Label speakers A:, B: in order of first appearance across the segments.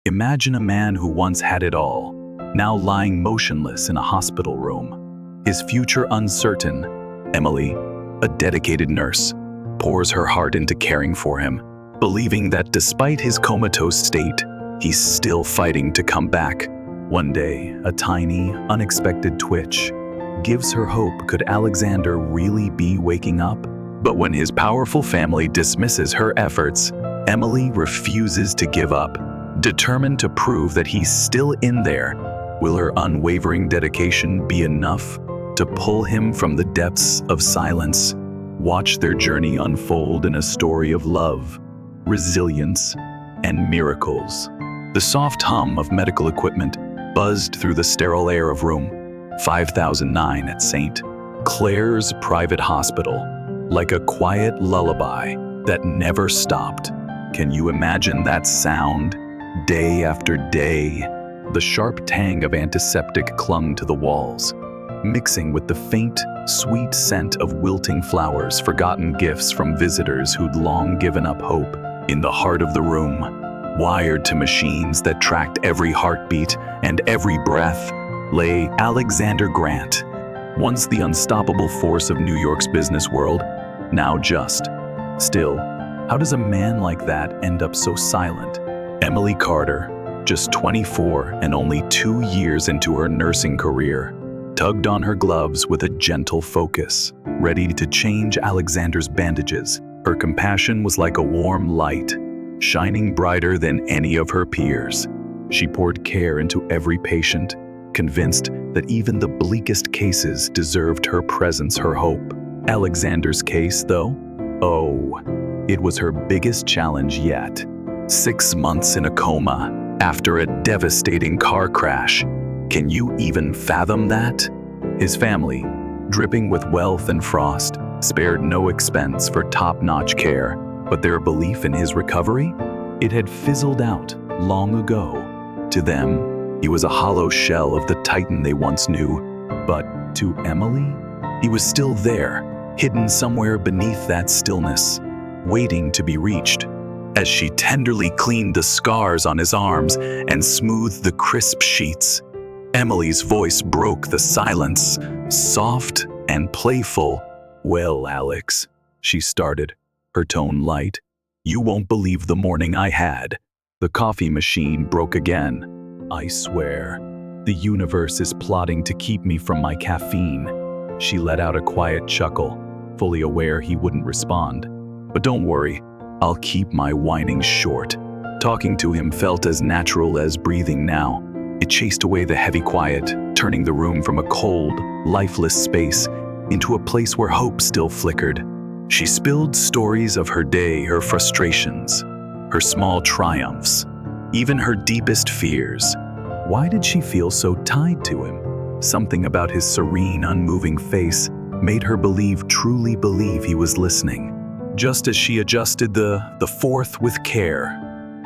A: Imagine a man who once had it all, now lying motionless in a hospital room. His future uncertain. Emily, a dedicated nurse, pours her heart into caring for him, believing that despite his comatose state, he's still fighting to come back. One day, a tiny, unexpected twitch gives her hope. Could Alexander really be waking up? But when his powerful family dismisses her efforts, Emily refuses to give up, determined to prove that he's still in there. Will her unwavering dedication be enough to pull him from the depths of silence? Watch their journey unfold in a story of love, resilience, and miracles. The soft hum of medical equipment buzzed through the sterile air of room 5009 at St. Clair's private hospital, like a quiet lullaby that never stopped. Can you imagine that sound? Day after day, the sharp tang of antiseptic clung to the walls, mixing with the faint, sweet scent of wilting flowers, forgotten gifts from visitors who'd long given up hope. In the heart of the room, wired to machines that tracked every heartbeat and every breath, lay Alexander Grant, once the unstoppable force of New York's business world, now just. Still, how does a man like that end up so silent? Emily Carter, just 24 and only 2 years into her nursing career, tugged on her gloves with a gentle focus, ready to change Alexander's bandages. Her compassion was like a warm light, shining brighter than any of her peers. She poured care into every patient, convinced that even the bleakest cases deserved her presence, her hope. Alexander's case, though? Oh, it was her biggest challenge yet. 6 months in a coma after a devastating car crash. Can you even fathom that? His family, dripping with wealth and frost, spared no expense for top-notch care, but their belief in his recovery? It had fizzled out long ago. To them, he was a hollow shell of the titan they once knew. But to Emily, he was still there, hidden somewhere beneath that stillness, waiting to be reached. As she tenderly cleaned the scars on his arms and smoothed the crisp sheets, Emily's voice broke the silence, soft and playful. "Well, Alex," she started, her tone light, "you won't believe the morning I had." The coffee machine broke again. "I swear, the universe is plotting to keep me from my caffeine." She let out a quiet chuckle, fully aware he wouldn't respond. "But don't worry, I'll keep my whining short." Talking to him felt as natural as breathing now. It chased away the heavy quiet, turning the room from a cold, lifeless space into a place where hope still flickered. She spilled stories of her day, her frustrations, her small triumphs, even her deepest fears. Why did she feel so tied to him? Something about his serene, unmoving face made her truly believe he was listening. Just as she adjusted the fourth with care,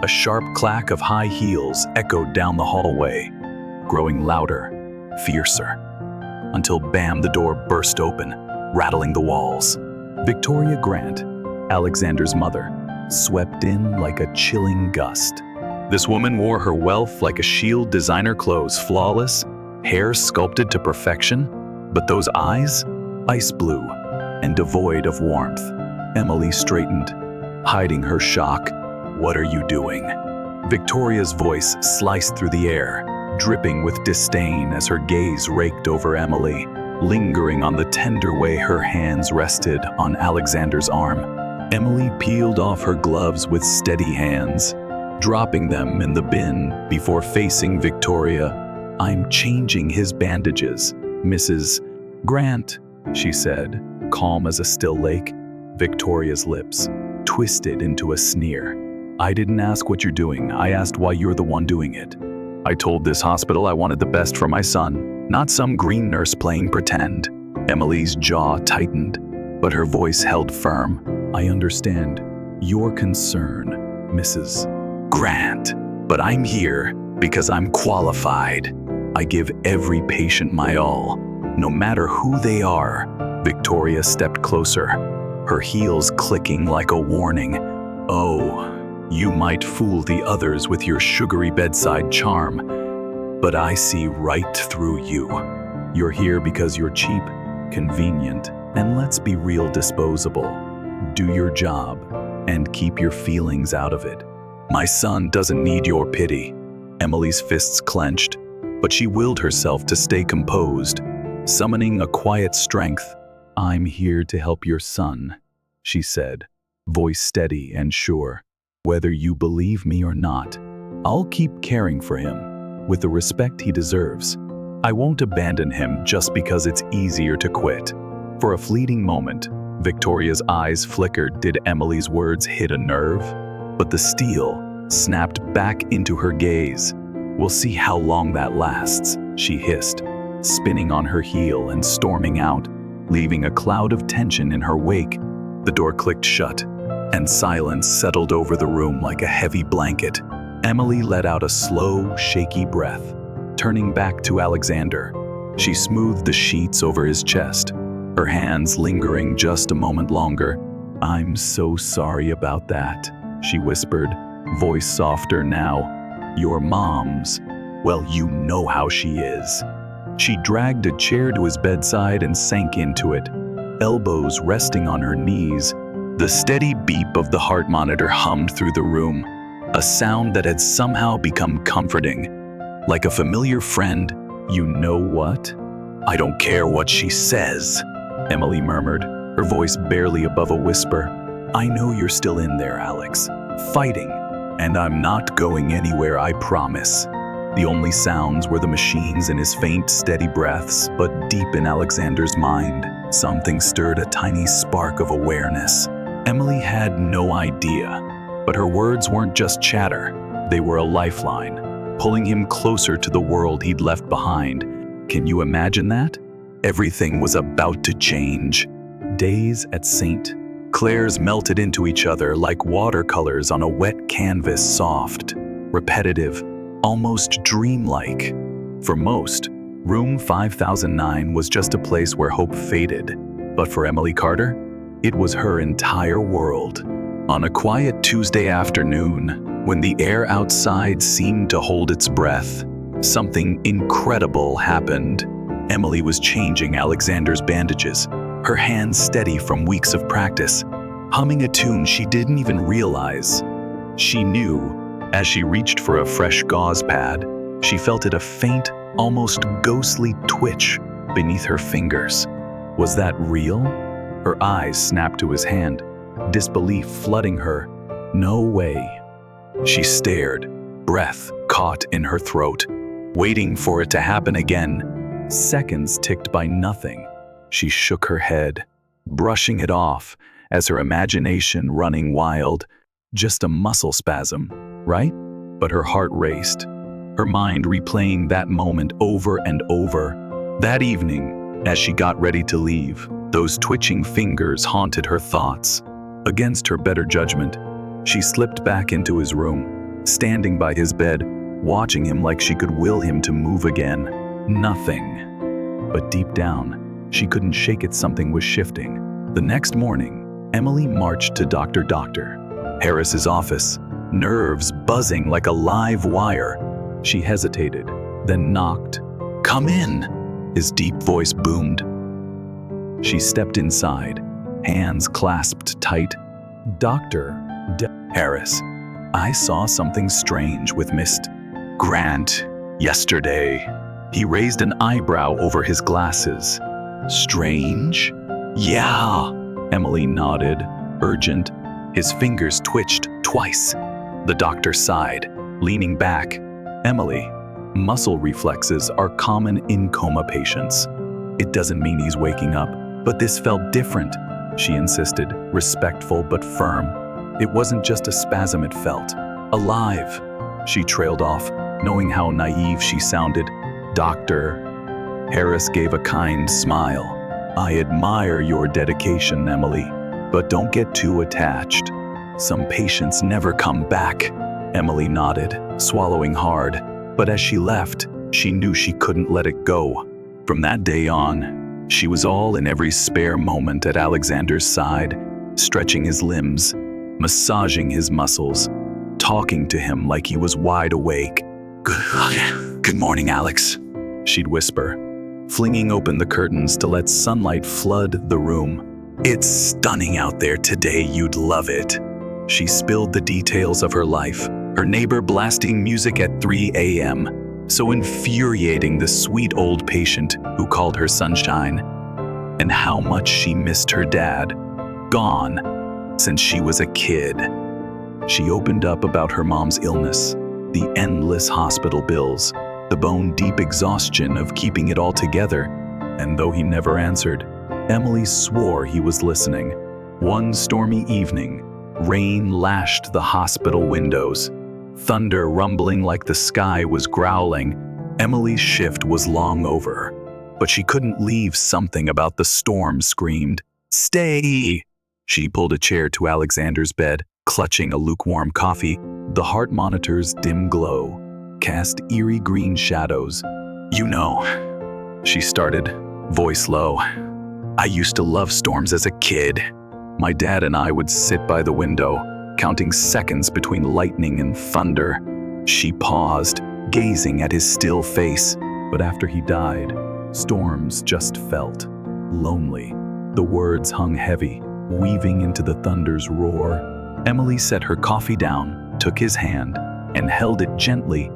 A: a sharp clack of high heels echoed down the hallway, growing louder, fiercer, until bam, the door burst open, rattling the walls. Victoria Grant, Alexander's mother, swept in like a chilling gust. This woman wore her wealth like a shield, designer clothes flawless, hair sculpted to perfection, but those eyes, ice blue and devoid of warmth. Emily straightened, hiding her shock. "What are you doing?" Victoria's voice sliced through the air, dripping with disdain as her gaze raked over Emily, lingering on the tender way her hands rested on Alexander's arm. Emily peeled off her gloves with steady hands, dropping them in the bin before facing Victoria. "I'm changing his bandages, Mrs. Grant," she said, calm as a still lake. Victoria's lips twisted into a sneer. "I didn't ask what you're doing. I asked why you're the one doing it. I told this hospital I wanted the best for my son, not some green nurse playing pretend." Emily's jaw tightened, but her voice held firm. "I understand your concern, Mrs. Grant, but I'm here because I'm qualified. I give every patient my all, no matter who they are." Victoria stepped closer, her heels clicking like a warning. "Oh, You might fool the others with your sugary bedside charm, but I see right through you. You're here because you're cheap, convenient, and let's be real, disposable. Do your job and keep your feelings out of it. My son doesn't need your pity. Emily's fists clenched, but she willed herself to stay composed, summoning a quiet strength. I'm here to help your son, she said, voice steady and sure. Whether you believe me or not, I'll keep caring for him with the respect he deserves. I won't abandon him just because it's easier to quit. For a fleeting moment, Victoria's eyes flickered. Did Emily's words hit a nerve? But the steel snapped back into her gaze. We'll see how long that lasts, she hissed, spinning on her heel and storming out, leaving a cloud of tension in her wake. The door clicked shut, and silence settled over the room like a heavy blanket. Emily let out a slow, shaky breath, turning back to Alexander. She smoothed the sheets over his chest, her hands lingering just a moment longer. I'm so sorry about that, she whispered, voice softer now. Your mom's, well, you know how she is. She dragged a chair to his bedside and sank into it, elbows resting on her knees. The steady beep of the heart monitor hummed through the room, a sound that had somehow become comforting, like a familiar friend. You know what? I don't care what she says, Emily murmured, her voice barely above a whisper. I know you're still in there, Alex, fighting, and I'm not going anywhere, I promise. The only sounds were the machines and his faint, steady breaths, but deep in Alexander's mind, something stirred a tiny spark of awareness. Emily had no idea, but her words weren't just chatter. They were a lifeline, pulling him closer to the world he'd left behind. Can you imagine that? Everything was about to change. Days at St. Clair's melted into each other like watercolors on a wet canvas, soft, repetitive, almost dreamlike. For most, room 5009 was just a place where hope faded. But for Emily Carter, it was her entire world. On a quiet Tuesday afternoon, when the air outside seemed to hold its breath, something incredible happened. Emily was changing Alexander's bandages, her hands steady from weeks of practice, humming a tune she didn't even realize. She knew, as she reached for a fresh gauze pad, she felt it a faint, almost ghostly twitch beneath her fingers. Was that real? Her eyes snapped to his hand, disbelief flooding her. No way. She stared, breath caught in her throat, waiting for it to happen again. Seconds ticked by nothing. She shook her head, brushing it off as her imagination running wild. Just a muscle spasm, right? But her heart raced, her mind replaying that moment over and over. That evening, as she got ready to leave, those twitching fingers haunted her thoughts. Against her better judgment, she slipped back into his room, standing by his bed, watching him like she could will him to move again. Nothing. But deep down, she couldn't shake it. Something was shifting. The next morning, Emily marched to Dr. Harris's office, nerves buzzing like a live wire. She hesitated, then knocked. Come in, his deep voice boomed. She stepped inside, hands clasped tight. Dr. Harris, I saw something strange with Mr. Grant yesterday. He raised an eyebrow over his glasses. Strange? Yeah, Emily nodded, urgent. His fingers twitched twice. The doctor sighed, leaning back. Emily, muscle reflexes are common in coma patients. It doesn't mean he's waking up, but this felt different, she insisted, respectful but firm. It wasn't just a spasm, it felt alive. She trailed off, knowing how naive she sounded. Dr. Harris gave a kind smile. I admire your dedication, Emily, but don't get too attached. Some patients never come back. Emily nodded, swallowing hard, but as she left, she knew she couldn't let it go. From that day on, she was all in every spare moment at Alexander's side, stretching his limbs, massaging his muscles, talking to him like he was wide awake. Good morning, Alex," she'd whisper, flinging open the curtains to let sunlight flood the room. "It's stunning out there today, you'd love it." She spilled the details of her life, her neighbor blasting music at 3 a.m., so infuriating the sweet old patient who called her sunshine, and how much she missed her dad, gone since she was a kid. She opened up about her mom's illness, the endless hospital bills, the bone-deep exhaustion of keeping it all together, and though he never answered, Emily swore he was listening. One stormy evening, rain lashed the hospital windows, thunder rumbling like the sky was growling. Emily's shift was long over, but she couldn't leave. Something about the storm screamed, "Stay!" She pulled a chair to Alexander's bed, clutching a lukewarm coffee. The heart monitor's dim glow cast eerie green shadows. "You know," she started, voice low, "I used to love storms as a kid. My dad and I would sit by the window, counting seconds between lightning and thunder." She paused, gazing at his still face. But after he died, storms just felt lonely. The words hung heavy, weaving into the thunder's roar. Emily set her coffee down, took his hand, and held it gently.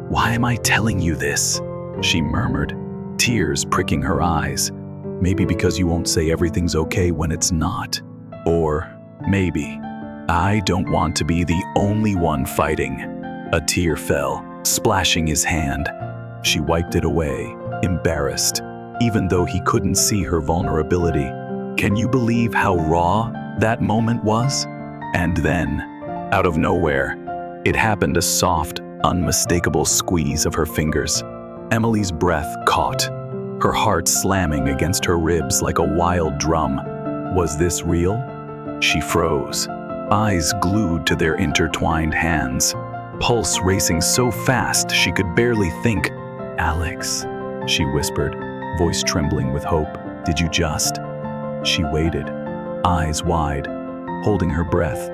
A: "Why am I telling you this?" she murmured, tears pricking her eyes. "Maybe because you won't say everything's okay when it's not. Or maybe I don't want to be the only one fighting." A tear fell, splashing his hand. She wiped it away, embarrassed, even though he couldn't see her vulnerability. Can you believe how raw that moment was? And then, out of nowhere, it happened, a soft, unmistakable squeeze of her fingers. Emily's breath caught, her heart slamming against her ribs like a wild drum. Was this real? She froze, eyes glued to their intertwined hands, pulse racing so fast she could barely think. "Alex," she whispered, voice trembling with hope, "did you just?" She waited, eyes wide, holding her breath,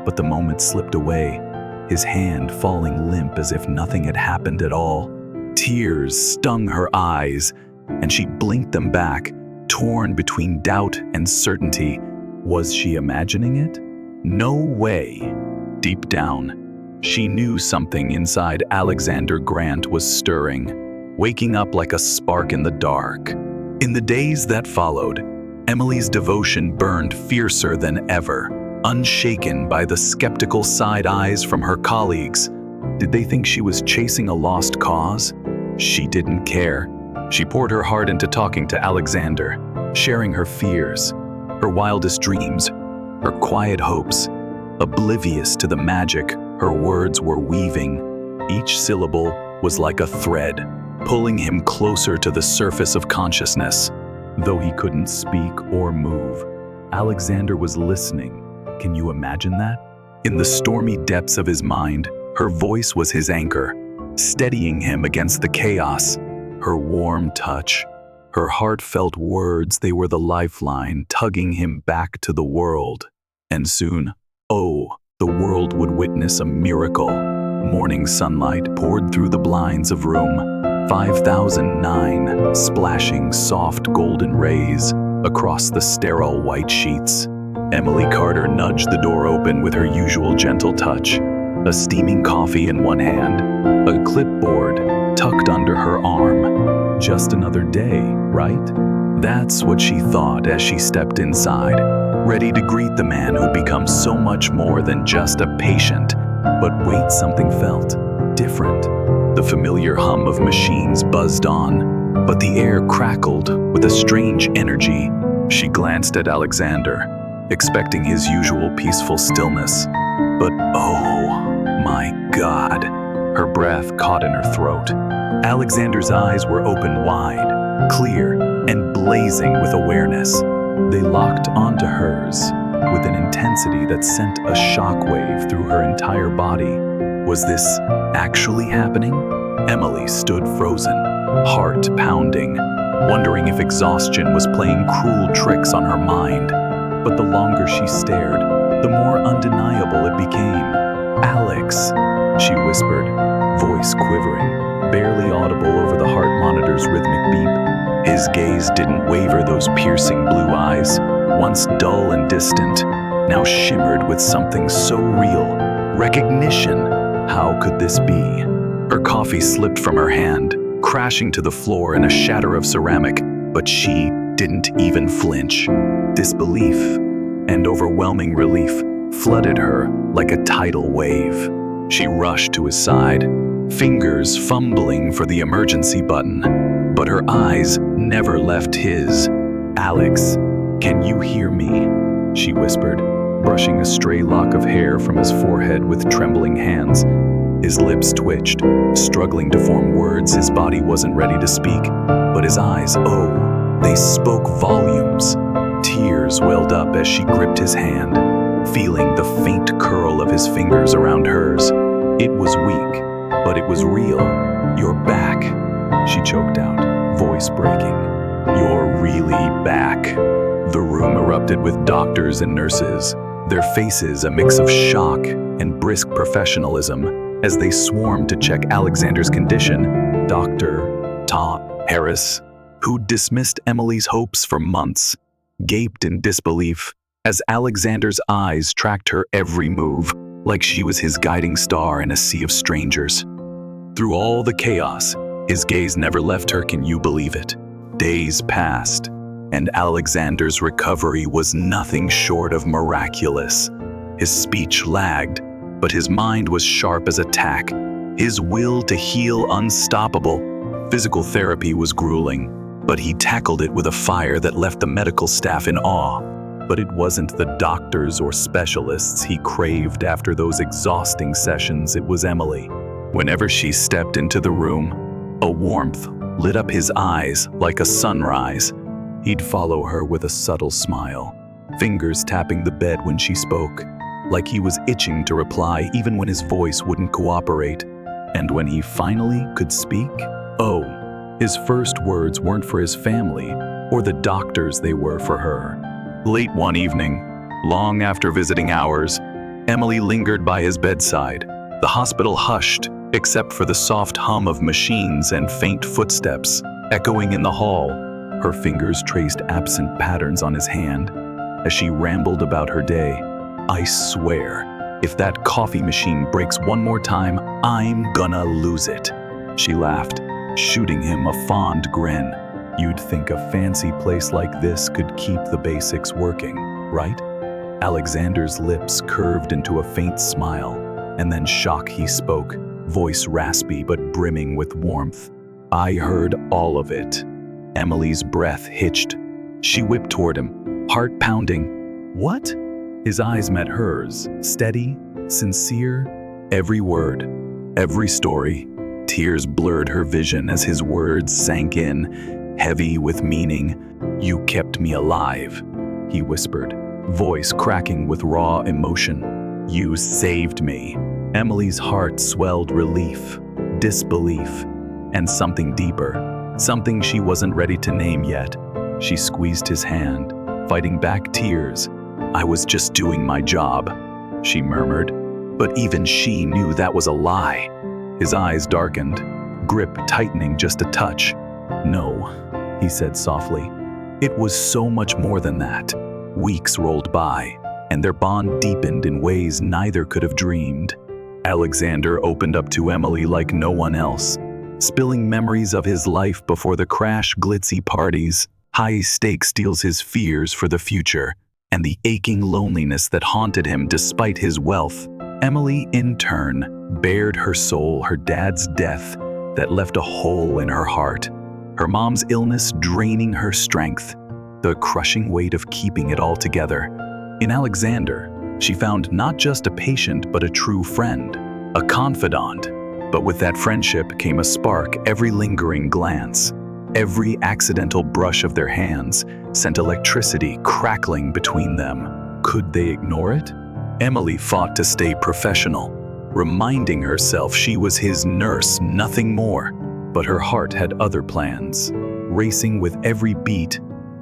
A: but the moment slipped away, his hand falling limp as if nothing had happened at all. Tears stung her eyes, and she blinked them back, torn between doubt and certainty. Was she imagining it? No way. Deep down, she knew something inside Alexander Grant was stirring, waking up like a spark in the dark. In the days that followed, Emily's devotion burned fiercer than ever, unshaken by the skeptical side eyes from her colleagues. Did they think she was chasing a lost cause? She didn't care. She poured her heart into talking to Alexander, sharing her fears, her wildest dreams, her quiet hopes. Oblivious to the magic her words were weaving, each syllable was like a thread, pulling him closer to the surface of consciousness. Though he couldn't speak or move, Alexander was listening. Can you imagine that? In the stormy depths of his mind, her voice was his anchor, steadying him against the chaos. Her warm touch, her heartfelt words, they were the lifeline tugging him back to the world. And soon, the world would witness a miracle. Morning sunlight poured through the blinds of room 5009, splashing soft golden rays across the sterile white sheets. Emily Carter nudged the door open with her usual gentle touch, a steaming coffee in one hand, a clipboard tucked under her arm. Just another day, right? That's what she thought as she stepped inside, ready to greet the man who'd become so much more than just a patient. But wait, something felt different. The familiar hum of machines buzzed on, but the air crackled with a strange energy. She glanced at Alexander, expecting his usual peaceful stillness. But oh my God, her breath caught in her throat. Alexander's eyes were open wide, clear, and blazing with awareness. They locked onto hers with an intensity that sent a shockwave through her entire body. Was this actually happening? Emily stood frozen, heart pounding, wondering if exhaustion was playing cruel tricks on her mind. But the longer she stared, the more undeniable it became. Alex, she whispered, voice quivering, barely audible over the heart monitor's rhythmic beep. His gaze didn't waver. Those piercing blue eyes, once dull and distant, now shimmered with something so real. Recognition. How could this be? Her coffee slipped from her hand, crashing to the floor in a shatter of ceramic, but she didn't even flinch. Disbelief and overwhelming relief flooded her like a tidal wave. She rushed to his side, fingers fumbling for the emergency button, but her eyes never left his. Alex, can you hear me? She whispered, brushing a stray lock of hair from his forehead with trembling hands. His lips twitched, struggling to form words. His body wasn't ready to speak, but his eyes, oh, they spoke volumes. Tears welled up as she gripped his hand, feeling the faint curl of his fingers around hers. It was weak, but it was real. You're back, she choked out, voice breaking. You're really back. The room erupted with doctors and nurses, their faces a mix of shock and brisk professionalism as they swarmed to check Alexander's condition. Dr. Harris, who dismissed Emily's hopes for months, gaped in disbelief as Alexander's eyes tracked her every move, like she was his guiding star in a sea of strangers. Through all the chaos, his gaze never left her. Can you believe it? Days passed, and Alexander's recovery was nothing short of miraculous. His speech lagged, but his mind was sharp as a tack, his will to heal unstoppable. Physical therapy was grueling, but he tackled it with a fire that left the medical staff in awe. But it wasn't the doctors or specialists he craved after those exhausting sessions. It was Emily. Whenever she stepped into the room, a warmth lit up his eyes like a sunrise. He'd follow her with a subtle smile, fingers tapping the bed when she spoke, like he was itching to reply even when his voice wouldn't cooperate. And when he finally could speak, oh, his first words weren't for his family or the doctors, they were for her. Late one evening, long after visiting hours, Emily lingered by his bedside. The hospital hushed, except for the soft hum of machines and faint footsteps echoing in the hall. Her fingers traced absent patterns on his hand as she rambled about her day. I swear, if that coffee machine breaks one more time, I'm gonna lose it. She laughed, shooting him a fond grin. You'd think a fancy place like this could keep the basics working, right? Alexander's lips curved into a faint smile, and then shock he spoke, voice raspy but brimming with warmth. I heard all of it. Emily's breath hitched. She whipped toward him, heart pounding. What? His eyes met hers, steady, sincere. Every word, every story. Tears blurred her vision as his words sank in, heavy with meaning. You kept me alive, he whispered, voice cracking with raw emotion. You saved me. Emily's heart swelled relief, disbelief, and something deeper, something she wasn't ready to name yet. She squeezed his hand, fighting back tears. I was just doing my job, she murmured, but even she knew that was a lie. His eyes darkened, grip tightening just a touch. No, he said softly. It was so much more than that. Weeks rolled by, and their bond deepened in ways neither could have dreamed. Alexander opened up to Emily like no one else, spilling memories of his life before the crash glitzy parties, high stakes deals, his fears for the future, and the aching loneliness that haunted him despite his wealth. Emily, in turn, bared her soul, her dad's death that left a hole in her heart, her mom's illness draining her strength, the crushing weight of keeping it all together. In Alexander, she found not just a patient but a true friend, a confidant. But with that friendship came a spark. Every lingering glance, every accidental brush of their hands sent electricity crackling between them. Could they ignore it? Emily fought to stay professional, reminding herself she was his nurse, nothing more. But her heart had other plans, racing with every beat.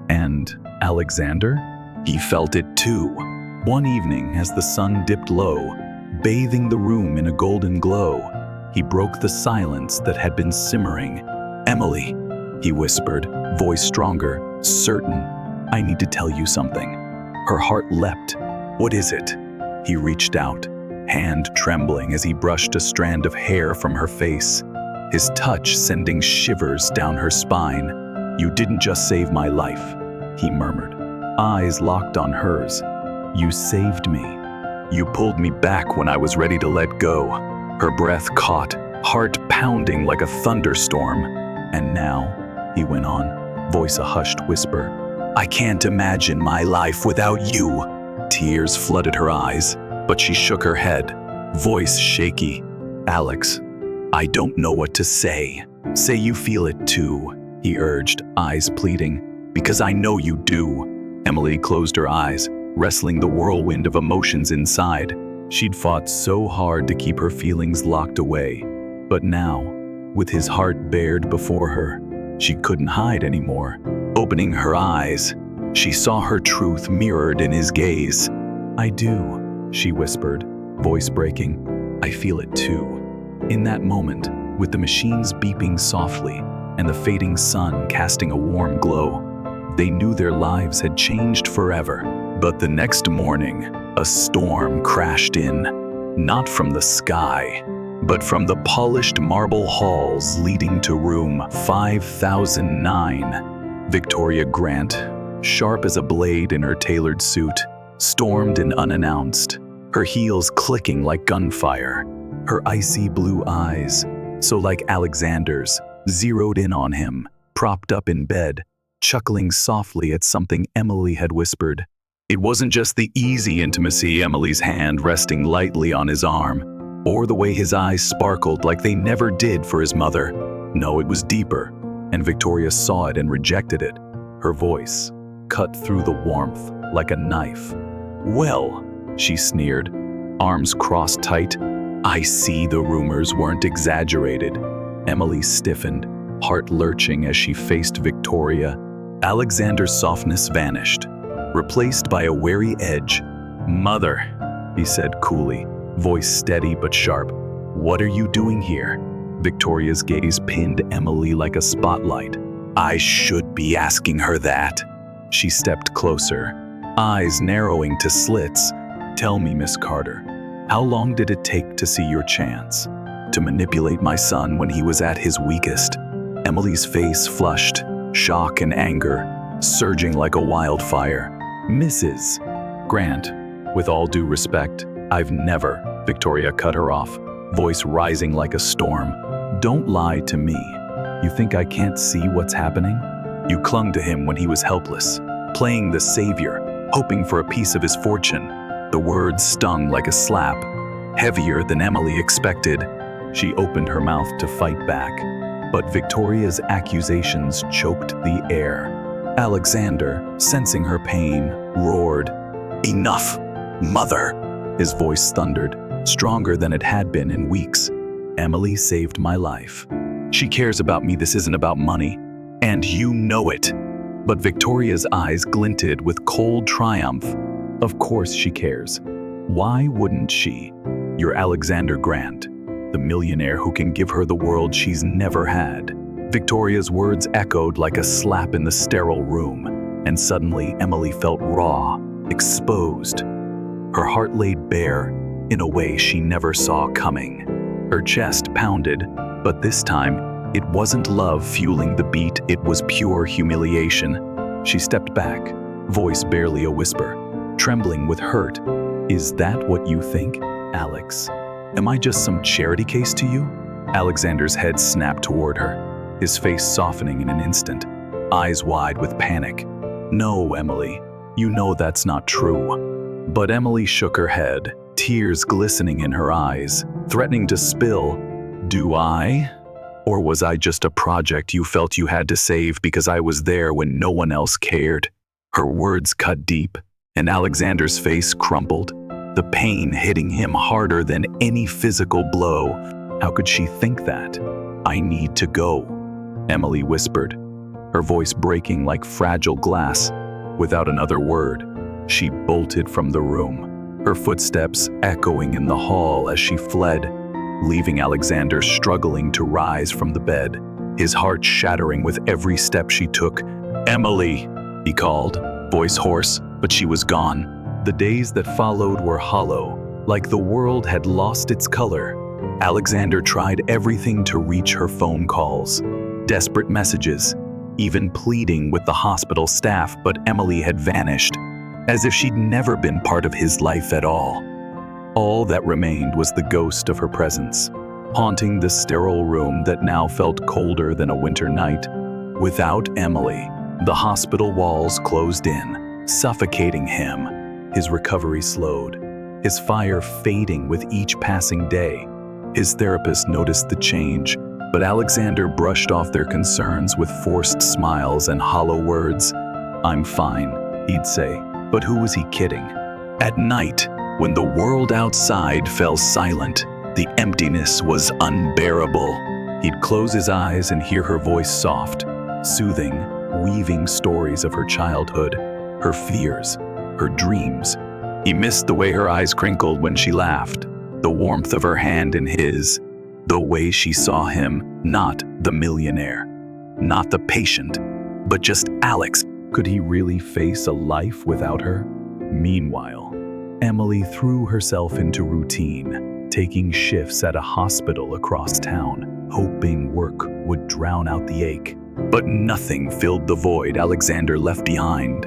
A: And Alexander? He felt it too. One evening, as the sun dipped low, bathing the room in a golden glow. He broke the silence that had been simmering. "Emily," he whispered, voice stronger, certain. "I need to tell you something." Her heart leapt. "What is it?" He reached out, hand trembling as he brushed a strand of hair from her face, his touch sending shivers down her spine. "You didn't just save my life," he murmured, eyes locked on hers. "You saved me. You pulled me back when I was ready to let go." Her breath caught, heart pounding like a thunderstorm. "And now," he went on, voice a hushed whisper, "I can't imagine my life without you." Tears flooded her eyes, but she shook her head, voice shaky. "Alex, I don't know what to say." "Say you feel it too," he urged, eyes pleading. "Because I know you do." Emily closed her eyes, wrestling the whirlwind of emotions inside. She'd fought so hard to keep her feelings locked away. But now, with his heart bared before her, she couldn't hide anymore. Opening her eyes, she saw her truth mirrored in his gaze. "I do," she whispered, voice breaking. "I feel it too." In that moment, with the machines beeping softly and the fading sun casting a warm glow, they knew their lives had changed forever. But the next morning, a storm crashed in, not from the sky, but from the polished marble halls leading to room 5009. Victoria Grant, sharp as a blade in her tailored suit, stormed in unannounced, her heels clicking like gunfire. Her icy blue eyes, so like Alexander's, zeroed in on him, propped up in bed, chuckling softly at something Emily had whispered. It wasn't just the easy intimacy, Emily's hand resting lightly on his arm, or the way his eyes sparkled like they never did for his mother. No, it was deeper, and Victoria saw it and rejected it. Her voice cut through the warmth like a knife. "Well," she sneered, arms crossed tight, "I see the rumors weren't exaggerated." Emily stiffened, heart lurching as she faced Victoria. Alexander's softness vanished, replaced by a wary edge. "Mother," he said coolly, voice steady but sharp, "what are you doing here?" Victoria's gaze pinned Emily like a spotlight. "I should be asking her that." She stepped closer, eyes narrowing to slits. "Tell me, Miss Carter, how long did it take to see your chance? To manipulate my son when he was at his weakest?" Emily's face flushed, shock and anger, surging like a wildfire. "Mrs. Grant, with all due respect, I've never," Victoria cut her off, voice rising like a storm. "Don't lie to me. You think I can't see what's happening? You clung to him when he was helpless, playing the savior, hoping for a piece of his fortune." The words stung like a slap, heavier than Emily expected. She opened her mouth to fight back, but Victoria's accusations choked the air. Alexander, sensing her pain, roared, "Enough, mother!" His voice thundered, stronger than it had been in weeks. "Emily saved my life. She cares about me. This isn't about money. And you know it." But Victoria's eyes glinted with cold triumph. "Of course she cares. Why wouldn't she? You're Alexander Grant, the millionaire who can give her the world she's never had." Victoria's words echoed like a slap in the sterile room, and suddenly Emily felt raw, exposed. Her heart laid bare in a way she never saw coming. Her chest pounded, but this time, it wasn't love fueling the beat, it was pure humiliation. She stepped back, voice barely a whisper, trembling with hurt. "Is that what you think, Alex? Am I just some charity case to you?" Alexander's head snapped toward her, his face softening in an instant, eyes wide with panic. "No, Emily, you know that's not true." But Emily shook her head, tears glistening in her eyes, threatening to spill. "Do I? Or was I just a project you felt you had to save because I was there when no one else cared?" Her words cut deep, and Alexander's face crumpled, the pain hitting him harder than any physical blow. How could she think that? "I need to go," Emily whispered, her voice breaking like fragile glass. Without another word, she bolted from the room, her footsteps echoing in the hall as she fled, leaving Alexander struggling to rise from the bed, his heart shattering with every step she took. "Emily," he called, voice hoarse, but she was gone. The days that followed were hollow, like the world had lost its color. Alexander tried everything to reach her: phone calls, desperate messages, even pleading with the hospital staff, but Emily had vanished, as if she'd never been part of his life at all. All that remained was the ghost of her presence, haunting the sterile room that now felt colder than a winter night. Without Emily, the hospital walls closed in, suffocating him. His recovery slowed, his fire fading with each passing day. His therapist noticed the change, but Alexander brushed off their concerns with forced smiles and hollow words. "I'm fine," he'd say, but who was he kidding? At night, when the world outside fell silent, the emptiness was unbearable. He'd close his eyes and hear her voice soft, soothing, weaving stories of her childhood, her fears, her dreams. He missed the way her eyes crinkled when she laughed, the warmth of her hand in his, the way she saw him, not the millionaire, not the patient, but just Alex. Could he really face a life without her? Meanwhile, Emily threw herself into routine, taking shifts at a hospital across town, hoping work would drown out the ache. But nothing filled the void Alexander left behind.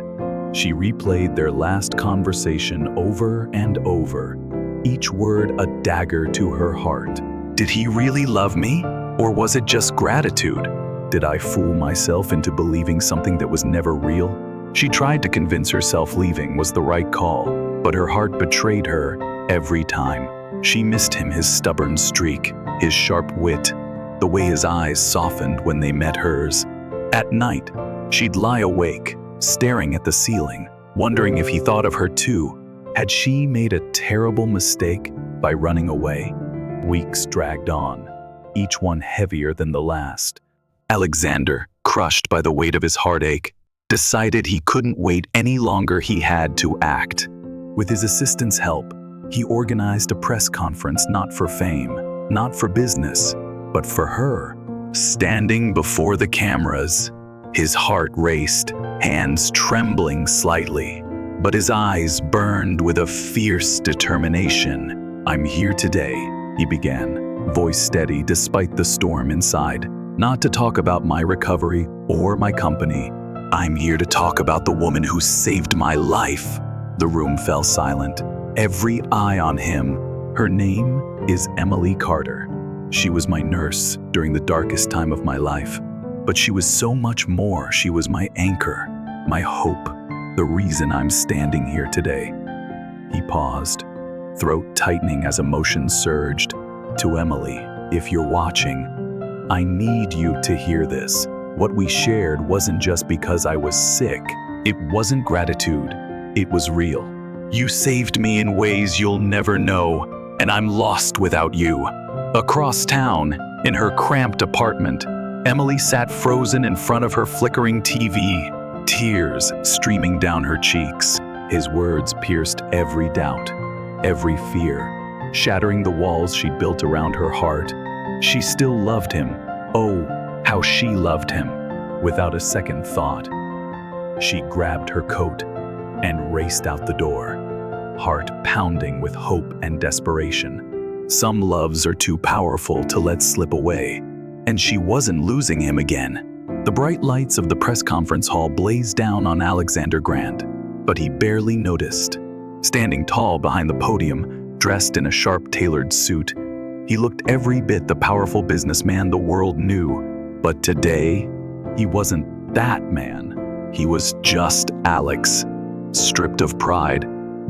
A: She replayed their last conversation over and over, each word a dagger to her heart. Did he really love me? Or was it just gratitude? Did I fool myself into believing something that was never real? She tried to convince herself leaving was the right call, but her heart betrayed her every time. She missed him, his stubborn streak, his sharp wit, the way his eyes softened when they met hers. At night, she'd lie awake, staring at the ceiling, wondering if he thought of her too. Had she made a terrible mistake by running away? Weeks dragged on, each one heavier than the last. Alexander, crushed by the weight of his heartache, decided he couldn't wait any longer. He had to act. With his assistant's help, he organized a press conference, not for fame, not for business, but for her. Standing before the cameras, his heart raced, hands trembling slightly, but his eyes burned with a fierce determination. "I'm here today," he began, voice steady despite the storm inside, "not to talk about my recovery or my company. I'm here to talk about the woman who saved my life." The room fell silent, every eye on him. "Her name is Emily Carter. She was my nurse during the darkest time of my life. But she was so much more. She was my anchor, my hope, the reason I'm standing here today." He paused, throat tightening as emotion surged. "To Emily, if you're watching, I need you to hear this. What we shared wasn't just because I was sick. It wasn't gratitude. It was real. You saved me in ways you'll never know, and I'm lost without you." Across town, in her cramped apartment, Emily sat frozen in front of her flickering TV, tears streaming down her cheeks. His words pierced every doubt, every fear, shattering the walls she'd built around her heart. She still loved him. Oh, how she loved him. Without a second thought, she grabbed her coat and raced out the door, heart pounding with hope and desperation. Some loves are too powerful to let slip away, and she wasn't losing him again. The bright lights of the press conference hall blazed down on Alexander Grant, but he barely noticed. Standing tall behind the podium, dressed in a sharp tailored suit, he looked every bit the powerful businessman the world knew. But today, he wasn't that man. He was just Alex, stripped of pride,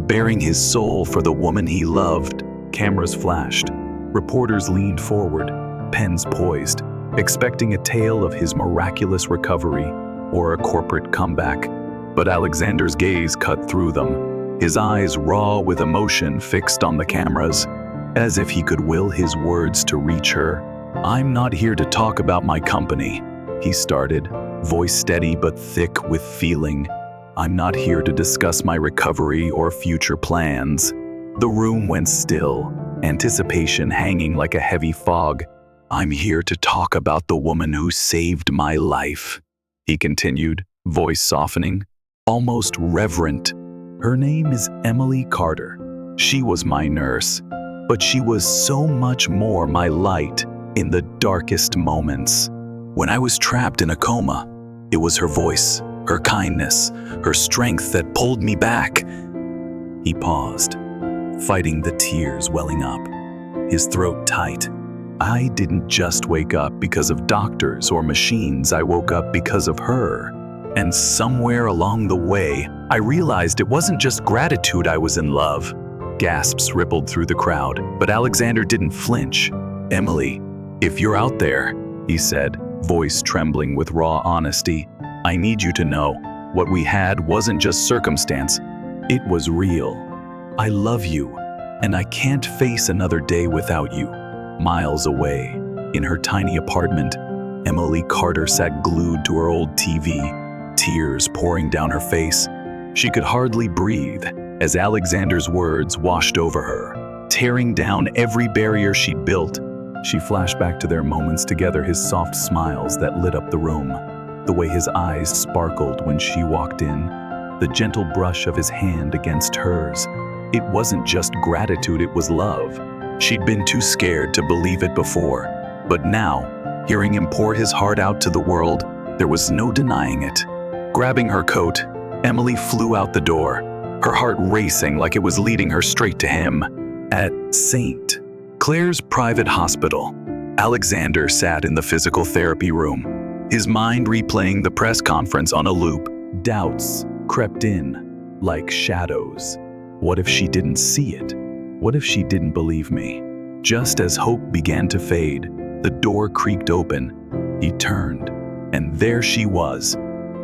A: bearing his soul for the woman he loved. Cameras flashed. Reporters leaned forward, pens poised, expecting a tale of his miraculous recovery or a corporate comeback. But Alexander's gaze cut through them, his eyes raw with emotion fixed on the cameras, as if he could will his words to reach her. "I'm not here to talk about my company," he started, voice steady but thick with feeling. "I'm not here to discuss my recovery or future plans. The room went still, anticipation hanging like a heavy fog. "I'm here to talk about the woman who saved my life," he continued, voice softening, almost reverent. "Her name is Emily Carter. She was my nurse, but she was so much more my light in the darkest moments. When I was trapped in a coma, it was her voice, her kindness, her strength that pulled me back." He paused, fighting the tears welling up, his throat tight. "I didn't just wake up because of doctors or machines. I woke up because of her. And somewhere along the way, I realized it wasn't just gratitude I was in love." Gasps rippled through the crowd, but Alexander didn't flinch. "Emily, if you're out there," he said, voice trembling with raw honesty, "I need you to know, what we had wasn't just circumstance, it was real. I love you, and I can't face another day without you." Miles away, in her tiny apartment, Emily Carter sat glued to her old TV, tears pouring down her face. She could hardly breathe as Alexander's words washed over her, tearing down every barrier she'd built. She flashed back to their moments together, his soft smiles that lit up the room, the way his eyes sparkled when she walked in, the gentle brush of his hand against hers. It wasn't just gratitude, it was love. She'd been too scared to believe it before, but now, hearing him pour his heart out to the world, there was no denying it. Grabbing her coat, Emily flew out the door, her heart racing like it was leading her straight to him. At St. Clair's private hospital, Alexander sat in the physical therapy room, his mind replaying the press conference on a loop. Doubts crept in like shadows. What if she didn't see it? What if she didn't believe me? Just as hope began to fade, the door creaked open. He turned, and there she was.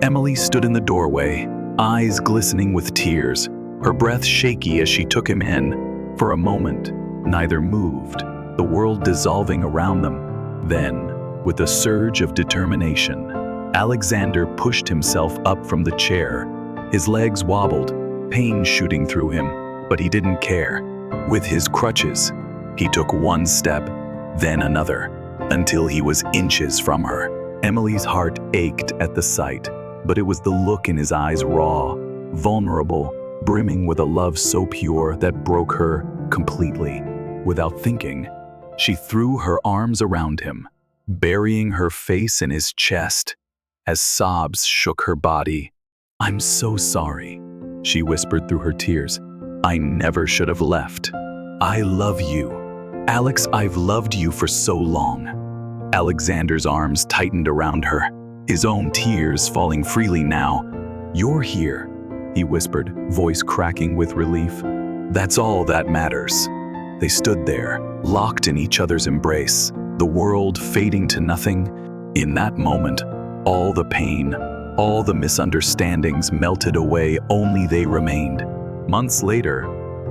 A: Emily stood in the doorway, eyes glistening with tears, her breath shaky as she took him in. For a moment, neither moved, the world dissolving around them. Then, with a surge of determination, Alexander pushed himself up from the chair. His legs wobbled, pain shooting through him, but he didn't care. With his crutches, he took one step, then another, until he was inches from her. Emily's heart ached at the sight, but it was the look in his eyes, raw, vulnerable, brimming with a love so pure that broke her completely. Without thinking, she threw her arms around him, burying her face in his chest. As sobs shook her body, "I'm so sorry," she whispered through her tears. "I never should have left. I love you. Alex, I've loved you for so long." Alexander's arms tightened around her, his own tears falling freely now. "You're here," he whispered, voice cracking with relief. "That's all that matters." They stood there, locked in each other's embrace, the world fading to nothing. In that moment, all the pain, all the misunderstandings melted away, only they remained. Months later,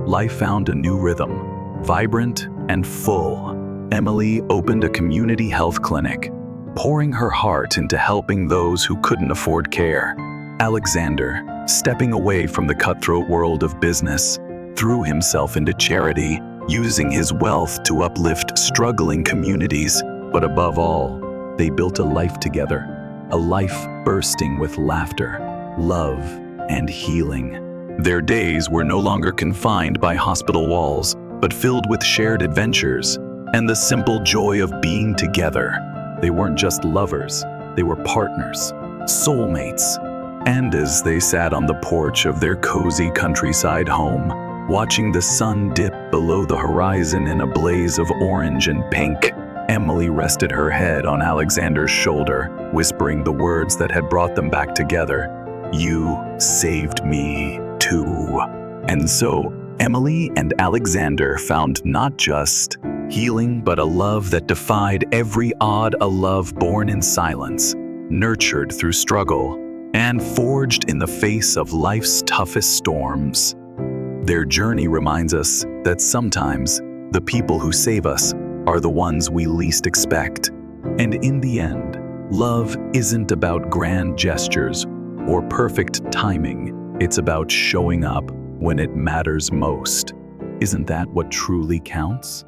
A: life found a new rhythm, vibrant and full. Emily opened a community health clinic, pouring her heart into helping those who couldn't afford care. Alexander, stepping away from the cutthroat world of business, threw himself into charity, using his wealth to uplift struggling communities. But above all, they built a life together, a life bursting with laughter, love, and healing. Their days were no longer confined by hospital walls, but filled with shared adventures and the simple joy of being together. They weren't just lovers, they were partners, soulmates. And as they sat on the porch of their cozy countryside home, watching the sun dip below the horizon in a blaze of orange and pink, Emily rested her head on Alexander's shoulder, whispering the words that had brought them back together. "You saved me too." And so, Emily and Alexander found not just healing, but a love that defied every odd, a love born in silence, nurtured through struggle, and forged in the face of life's toughest storms. Their journey reminds us that sometimes the people who save us are the ones we least expect. And in the end, love isn't about grand gestures or perfect timing. It's about showing up when it matters most. Isn't that what truly counts?